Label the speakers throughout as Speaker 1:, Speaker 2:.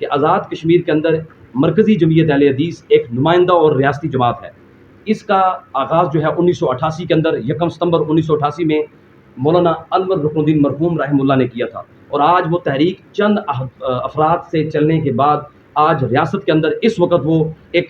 Speaker 1: कि आज़ाद कश्मीर के अंदर मरकज़ी जमीयत अहले हदीस एक नुमाइंदा और रियासती जमात है। इसका आगाज़ जो है 1988 के अंदर 1 सितंबर 1988 में मौलाना अनवर रुकनुद्दीन मरहूम रहमुल्लाह ने किया था। और आज वो तहरीक चंद अफराद से चलने के बाद आज रियासत के अंदर इस वक्त वो एक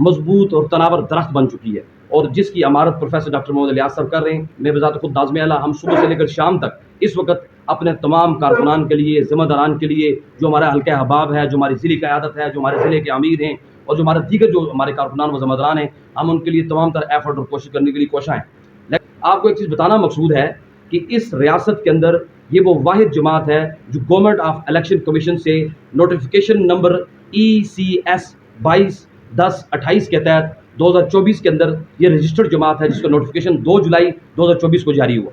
Speaker 1: मजबूत और तनावर दरख्त बन चुकी है, और जिसकी अमारत प्रोफेसर डॉक्टर मोहम्मद इलियास साहब कर रहे हैं। मैं बजात खुद नाज़िम आला हम सुबह से लेकर शाम तक इस वक्त अपने तमाम कारकुनान के लिए, ज़िम्मेदारान के लिए, जो हमारा हल्का अहबाब है, जो हमारी ज़िले की क़यादत है, जो हमारे ज़िले के अमीर हैं, और जो हमारे दीगर जो हमारे कारकुनान व ज़िम्मेदारान हैं, हम उनके लिए तमाम तरह एफर्ट और कोशिश करने के लिए कोशां हैं। लेकिन आपको एक चीज़ बताना मकसूद है कि इस रियासत के अंदर ये वो वाहिद जमात है जो गवर्नमेंट ऑफ इलेक्शन कमीशन से नोटिफिकेशन नंबर ECS 22-10-28 के तहत 2024 के अंदर ये रजिस्टर्ड जमात है, जिसका नोटिफिकेशन 2 जुलाई 2024 को जारी हुआ।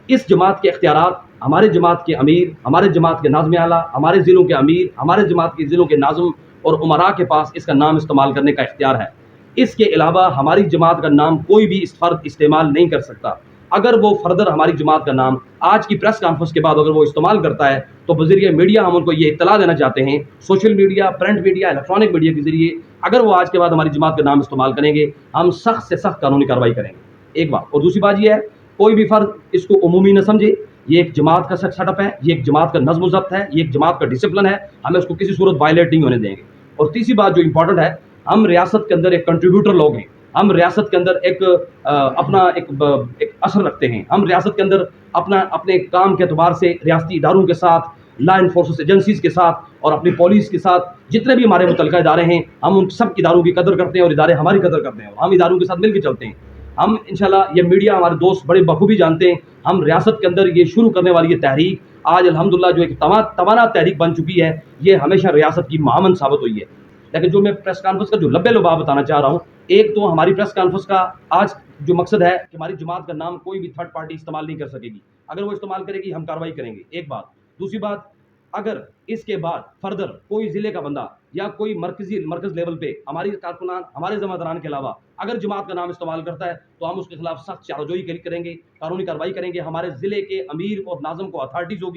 Speaker 1: इस जमात के इख्तियारात हमारे जमात के अमीर, हमारे जमात के नाज़िम आला, हमारे ज़िलों के अमीर, हमारे जमात के ज़िलों के नाज़िम और उमरा के पास इसका नाम इस्तेमाल करने का इख्तियार है। इसके अलावा हमारी जमात का नाम कोई भी इस फ़र्द इस्तेमाल नहीं कर सकता। अगर वो फर्दर हमारी जमात का नाम आज की प्रेस कॉन्फ्रेंस के बाद अगर वो इस्तेमाल करता है, तो बज़रिए मीडिया हम उनको ये इत्तला देना चाहते हैं, social media, print media, electronic media के ज़रिए, अगर वो आज के बाद हमारी जमात का नाम इस्तेमाल करेंगे, हम सख्त से सख्त कानूनी कार्रवाई करेंगे। एक बात। और दूसरी बात यह है, कोई भी फ़र्द इसको उमूमी न समझे। ये एक जमात का सेटअप है, ये एक जमात का नज़्म ज़ब्त है, ये एक जमात का डिसिप्लिन है, हमें उसको किसी सूरत वायलेट नहीं होने देंगे। और तीसरी बात जो इंपॉर्टेंट है, हम रियासत के अंदर एक कंट्रीब्यूटर लोग हैं, हम रियासत के अंदर अपना एक असर रखते हैं। हम रियासत के अंदर अपने काम के अतबार से रियासती इदारों के साथ, लॉ इन्फोर्समेंट एजेंसीज़ के साथ और अपनी पुलिस के साथ जितने भी हमारे मुतल्लिका इदारे हैं, हम उन सब इदारों की कदर करते हैं और इदारे हमारी कदर करते हैं, और हम इदारों के साथ मिल के चलते हैं। हम इंशाल्लाह, ये मीडिया हमारे दोस्त बड़े बखूबी जानते हैं, हम रियासत के अंदर ये शुरू करने वाली ये तहरीक आज अल्हम्दुलिल्लाह जो एक तवाना तहरीक बन चुकी है, ये हमेशा रियासत की मामन साबित हुई है। लेकिन जो मैं प्रेस कॉन्फ्रेंस का जो लब्बे लुबाब बताना चाह रहा हूँ, एक तो हमारी प्रेस कॉन्फ्रेंस का आज जो मकसद है कि हमारी जमात का नाम कोई भी थर्ड पार्टी इस्तेमाल नहीं कर सकेगी। अगर वो इस्तेमाल करेगी, हम कार्रवाई करेंगे। एक बात। दूसरी बात, अगर इसके बाद फर्दर कोई ज़िले का बंदा या कोई मरकज़ लेवल पे हमारी कारकुनान, हमारे ज़िम्मेदारान के अलावा अगर जमात का नाम इस्तेमाल करता है, तो हम उसके खिलाफ सख्त चाराजोई करेंगे, कानूनी कार्रवाई करेंगे। हमारे ज़िले के अमीर और नाज़िम को अथॉरिटीज़ होगी।